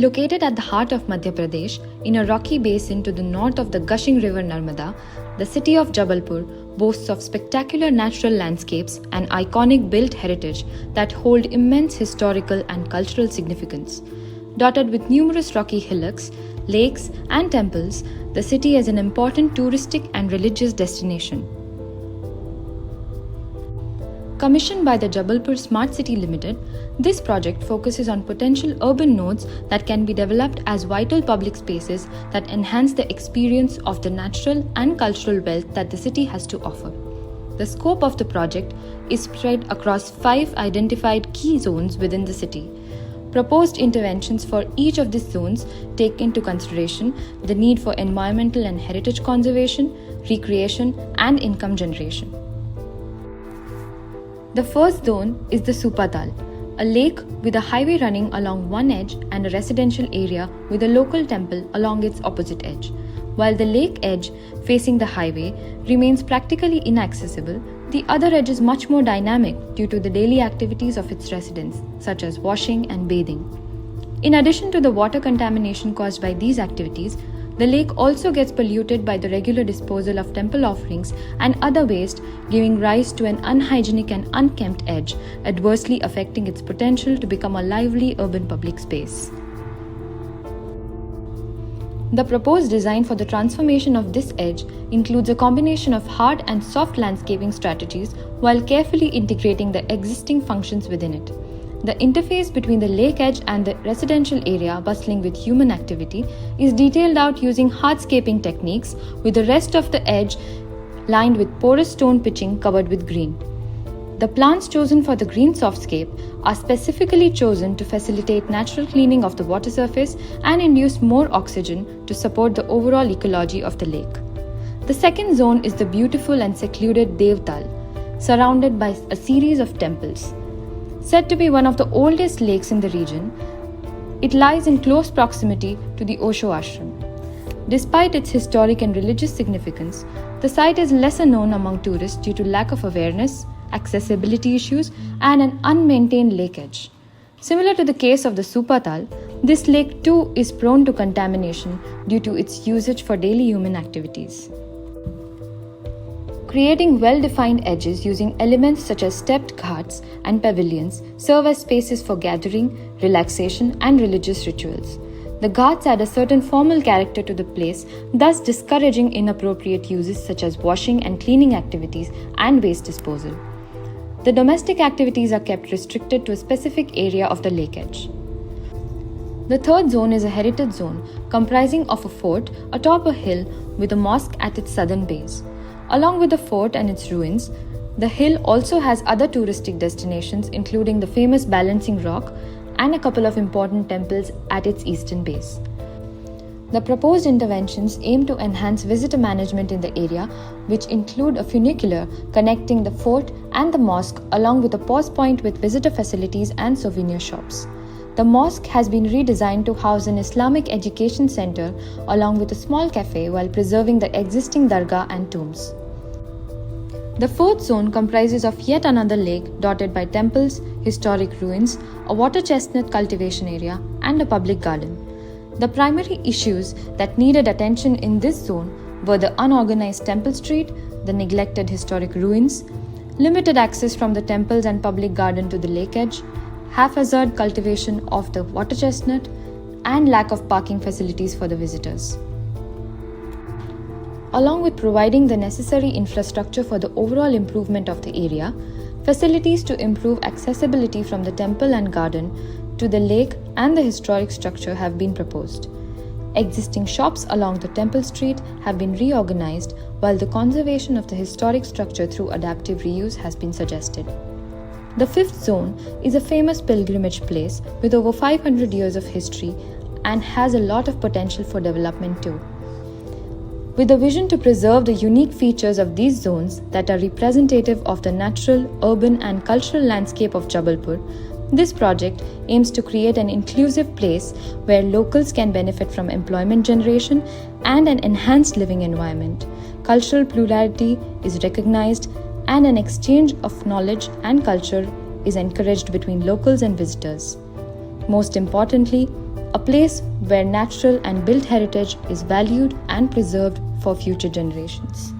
Located at the heart of Madhya Pradesh, in a rocky basin to the north of the gushing river Narmada, the city of Jabalpur boasts of spectacular natural landscapes and iconic built heritage that hold immense historical and cultural significance. Dotted with numerous rocky hillocks, lakes, and temples, the city is an important touristic and religious destination. Commissioned by the Jabalpur Smart City Limited, this project focuses on potential urban nodes that can be developed as vital public spaces that enhance the experience of the natural and cultural wealth that the city has to offer. The scope of the project is spread across 5 identified key zones within the city. Proposed interventions for each of these zones take into consideration the need for environmental and heritage conservation, recreation, and income generation. The first zone is the Supatal, a lake with a highway running along one edge and a residential area with a local temple along its opposite edge. While the lake edge facing the highway remains practically inaccessible, the other edge is much more dynamic due to the daily activities of its residents, such as washing and bathing. In addition to the water contamination caused by these activities, the lake also gets polluted by the regular disposal of temple offerings and other waste, giving rise to an unhygienic and unkempt edge, adversely affecting its potential to become a lively urban public space. The proposed design for the transformation of this edge includes a combination of hard and soft landscaping strategies while carefully integrating the existing functions within it. The interface between the lake edge and the residential area bustling with human activity is detailed out using hardscaping techniques, with the rest of the edge lined with porous stone pitching covered with green. The plants chosen for the green softscape are specifically chosen to facilitate natural cleaning of the water surface and induce more oxygen to support the overall ecology of the lake. The second zone is the beautiful and secluded Devtal, surrounded by a series of temples. Said to be one of the oldest lakes in the region, it lies in close proximity to the Osho Ashram. Despite its historic and religious significance, the site is lesser known among tourists due to lack of awareness, accessibility issues, and an unmaintained lake edge. Similar to the case of the Supatal, this lake too is prone to contamination due to its usage for daily human activities. Creating well-defined edges using elements such as stepped ghats and pavilions serve as spaces for gathering, relaxation, and religious rituals. The ghats add a certain formal character to the place, thus discouraging inappropriate uses such as washing and cleaning activities and waste disposal. The domestic activities are kept restricted to a specific area of the lake edge. The third zone is a heritage zone comprising of a fort atop a hill with a mosque at its southern base. Along with the fort and its ruins, the hill also has other touristic destinations including the famous Balancing Rock and a couple of important temples at its eastern base. The proposed interventions aim to enhance visitor management in the area, which include a funicular connecting the fort and the mosque along with a pause point with visitor facilities and souvenir shops. The mosque has been redesigned to house an Islamic education center along with a small cafe while preserving the existing dargah and tombs. The fourth zone comprises of yet another lake dotted by temples, historic ruins, a water chestnut cultivation area, and a public garden. The primary issues that needed attention in this zone were the unorganized temple street, the neglected historic ruins, limited access from the temples and public garden to the lake edge, haphazard cultivation of the water chestnut, and lack of parking facilities for the visitors. Along with providing the necessary infrastructure for the overall improvement of the area, facilities to improve accessibility from the temple and garden to the lake and the historic structure have been proposed. Existing shops along the temple street have been reorganized, while the conservation of the historic structure through adaptive reuse has been suggested. The fifth zone is a famous pilgrimage place with over 500 years of history and has a lot of potential for development too. With a vision to preserve the unique features of these zones that are representative of the natural, urban, and cultural landscape of Jabalpur, this project aims to create an inclusive place where locals can benefit from employment generation and an enhanced living environment. Cultural plurality is recognized, and an exchange of knowledge and culture is encouraged between locals and visitors. Most importantly, a place where natural and built heritage is valued and preserved for future generations.